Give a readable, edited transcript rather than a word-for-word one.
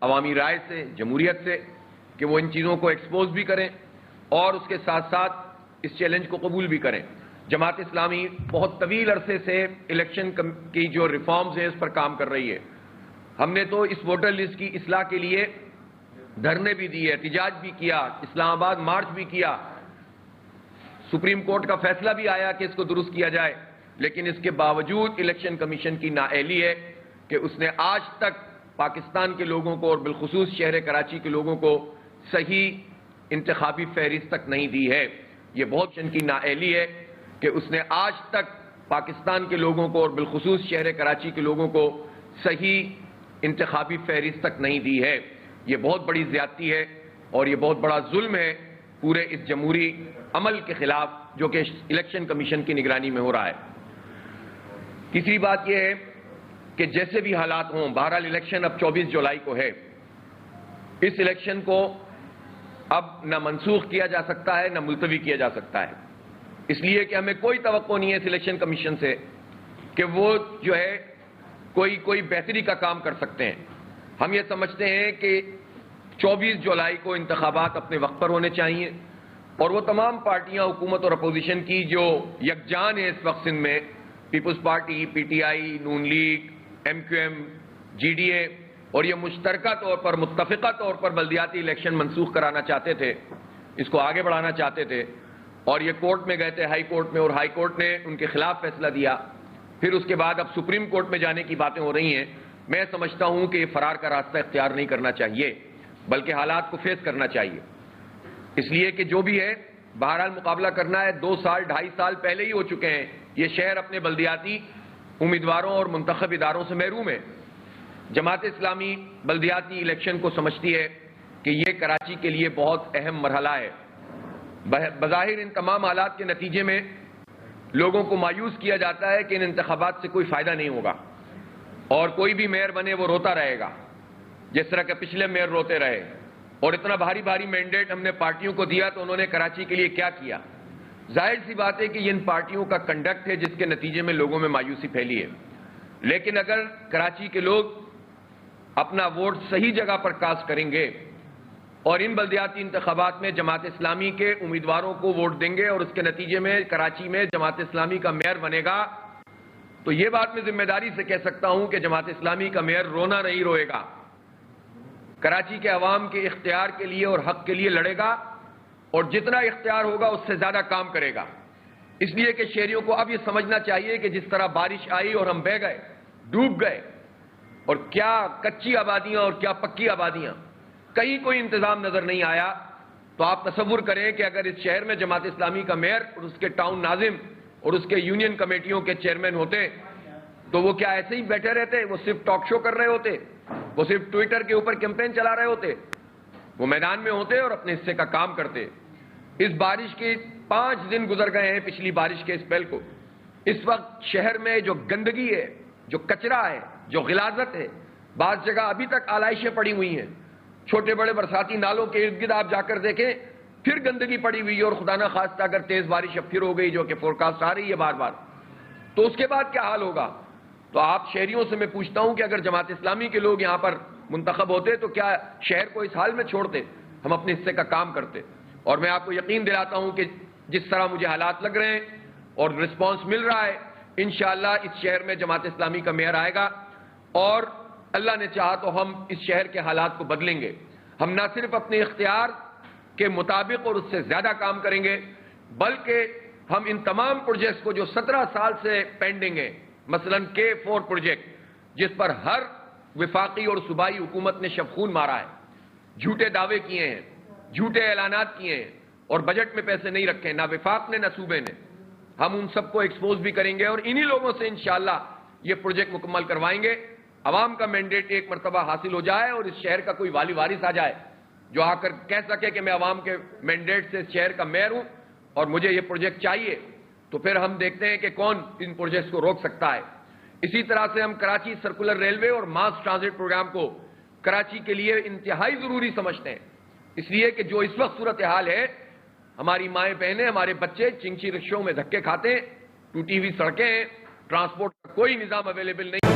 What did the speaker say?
عوامی رائے سے، جمہوریت سے، کہ وہ ان چیزوں کو ایکسپوز بھی کریں اور اس کے ساتھ ساتھ اس چیلنج کو قبول بھی کریں۔ جماعت اسلامی بہت طویل عرصے سے الیکشن کی جو ریفارمز ہیں اس پر کام کر رہی ہے۔ ہم نے تو اس ووٹر لسٹ کی اصلاح کے لیے دھرنے بھی دیے، احتجاج بھی کیا، اسلام آباد مارچ بھی کیا، سپریم کورٹ کا فیصلہ بھی آیا کہ اس کو درست کیا جائے، لیکن اس کے باوجود الیکشن کمیشن کی نااہلی ہے کہ اس نے آج تک پاکستان کے لوگوں کو اور بالخصوص شہر کراچی کے لوگوں کو صحیح انتخابی فہرست تک نہیں دی ہے۔ یہ بہت کی نااہلی ہے کہ اس نے آج تک پاکستان کے لوگوں کو اور بالخصوص شہر کراچی کے لوگوں کو صحیح انتخابی فہرست تک نہیں دی ہے۔ یہ بہت بڑی زیادتی ہے اور یہ بہت بڑا ظلم ہے پورے اس جمہوری عمل کے خلاف جو کہ الیکشن کمیشن کی نگرانی میں ہو رہا ہے۔ تیسری بات یہ ہے کہ جیسے بھی حالات ہوں، بہرحال الیکشن اب 24 جولائی کو ہے۔ اس الیکشن کو اب نہ منسوخ کیا جا سکتا ہے نہ ملتوی کیا جا سکتا ہے، اس لیے کہ ہمیں کوئی توقع نہیں ہے اس الیکشن کمیشن سے کہ وہ جو ہے کوئی بہتری کا کام کر سکتے ہیں۔ ہم یہ سمجھتے ہیں کہ 24 جولائی کو انتخابات اپنے وقت پر ہونے چاہیے اور وہ تمام پارٹیاں حکومت اور اپوزیشن کی جو یکجان ہے اس وقت سندھ میں، Peoples Party, P T I, Noon League, M Q M, G D A, اور یہ مشترکہ طور پر متفقہ طور پر بلدیاتی الیکشن منسوخ کرانا چاہتے تھے، اس کو آگے بڑھانا چاہتے تھے، اور یہ کورٹ میں گئے تھے، ہائی کورٹ میں، اور ہائی کورٹ نے ان کے خلاف فیصلہ دیا۔ پھر اس کے بعد اب سپریم کورٹ میں جانے کی باتیں ہو رہی ہیں۔ میں سمجھتا ہوں کہ یہ فرار کا راستہ اختیار نہیں کرنا چاہیے بلکہ حالات کو فیس کرنا چاہیے، اس لیے کہ جو بھی ہے بہرحال مقابلہ کرنا ہے۔ 2 سال 2.5 سال پہلے ہی ہو چکے ہیں، یہ شہر اپنے بلدیاتی امیدواروں اور منتخب اداروں سے محروم ہے۔ جماعت اسلامی بلدیاتی الیکشن کو سمجھتی ہے کہ یہ کراچی کے لیے بہت اہم مرحلہ ہے۔ بظاہر ان تمام حالات کے نتیجے میں لوگوں کو مایوس کیا جاتا ہے کہ ان انتخابات سے کوئی فائدہ نہیں ہوگا اور کوئی بھی میئر بنے وہ روتا رہے گا، جس طرح کہ پچھلے میئر روتے رہے، اور اتنا بھاری مینڈیٹ ہم نے پارٹیوں کو دیا تو انہوں نے کراچی کے لیے کیا کیا؟ ظاہر سی بات ہے کہ یہ ان پارٹیوں کا کنڈکٹ ہے جس کے نتیجے میں لوگوں میں مایوسی پھیلی ہے۔ لیکن اگر کراچی کے لوگ اپنا ووٹ صحیح جگہ پر کاسٹ کریں گے اور ان بلدیاتی انتخابات میں جماعت اسلامی کے امیدواروں کو ووٹ دیں گے اور اس کے نتیجے میں کراچی میں جماعت اسلامی کا میئر بنے گا، تو یہ بات میں ذمہ داری سے کہہ سکتا ہوں کہ جماعت اسلامی کا میئر رونا نہیں روئے گا، کراچی کے عوام کے اختیار کے لیے اور حق کے لیے لڑے گا، اور جتنا اختیار ہوگا اس سے زیادہ کام کرے گا۔ اس لیے کہ شہریوں کو اب یہ سمجھنا چاہیے کہ جس طرح بارش آئی اور ہم بہہ گئے، ڈوب گئے، اور کیا کچی آبادیاں اور کیا پکی آبادیاں، کہیں کوئی انتظام نظر نہیں آیا، تو آپ تصور کریں کہ اگر اس شہر میں جماعت اسلامی کا میئر اور اس کے ٹاؤن ناظم اور اس کے یونین کمیٹیوں کے چیئرمین ہوتے تو وہ کیا ایسے ہی بیٹھے رہتے؟ وہ صرف ٹاک شو کر رہے ہوتے؟ وہ صرف ٹویٹر کے اوپر کیمپین چلا رہے ہوتے؟ وہ میدان میں ہوتے اور اپنے حصے کا کام کرتے۔ اس بارش کے 5 دن گزر گئے ہیں پچھلی بارش کے اسپیل کو۔ اس وقت شہر میں جو گندگی ہے، جو کچرا ہے، جو غلاظت ہے، بعض جگہ ابھی تک آلائشیں پڑی ہوئی ہیں، چھوٹے بڑے برساتی نالوں کے ارد گرد آپ جا کر دیکھیں پھر گندگی پڑی ہوئی ہے، اور خدا نہ خواستہ اگر تیز بارش اب پھر ہو گئی جو کہ فورکاسٹ آ رہی ہے بار بار، تو اس کے بعد کیا حال ہوگا؟ تو آپ شہریوں سے میں پوچھتا ہوں کہ اگر جماعت اسلامی کے لوگ یہاں پر منتخب ہوتے تو کیا شہر کو اس حال میں چھوڑتے؟ ہم اپنے حصے کا کام کرتے۔ اور میں آپ کو یقین دلاتا ہوں کہ جس طرح مجھے حالات لگ رہے ہیں اور رسپانس مل رہا ہے، انشاءاللہ اس شہر میں جماعت اسلامی کا میئر آئے گا، اور اللہ نے چاہا تو ہم اس شہر کے حالات کو بدلیں گے۔ ہم نہ صرف اپنے اختیار کے مطابق اور اس سے زیادہ کام کریں گے، بلکہ ہم ان تمام پروجیکٹس کو جو 17 سال سے پینڈنگ ہیں، مثلا K4 پروجیکٹ جس پر ہر وفاقی اور صوبائی حکومت نے شبخون مارا ہے، جھوٹے دعوے کیے ہیں، جھوٹے اعلانات کیے ہیں، اور بجٹ میں پیسے نہیں رکھے، نہ وفاق نے نہ صوبے نے، ہم ان سب کو ایکسپوز بھی کریں گے اور انہی لوگوں سے انشاءاللہ یہ پروجیکٹ مکمل کروائیں گے۔ عوام کا مینڈیٹ ایک مرتبہ حاصل ہو جائے اور اس شہر کا کوئی والی وارث آ جائے جو آ کر کہہ سکے کہ میں عوام کے مینڈیٹ سے اس شہر کا میئر ہوں اور مجھے یہ پروجیکٹ چاہیے، تو پھر ہم دیکھتے ہیں کہ کون ان پروجیکٹس کو روک سکتا ہے۔ اسی طرح سے ہم کراچی سرکولر ریلوے اور ماس ٹرانزٹ پروگرام کو کراچی کے لیے انتہائی ضروری سمجھتے ہیں، اس لیے کہ جو اس وقت صورتحال ہے، ہماری مائیں بہنیں، ہمارے بچے چنگچی رکشوں میں دھکے کھاتے ہیں، ٹوٹی ہوئی سڑکیں ہیں، ٹرانسپورٹ کا کوئی نظام اویلیبل نہیں۔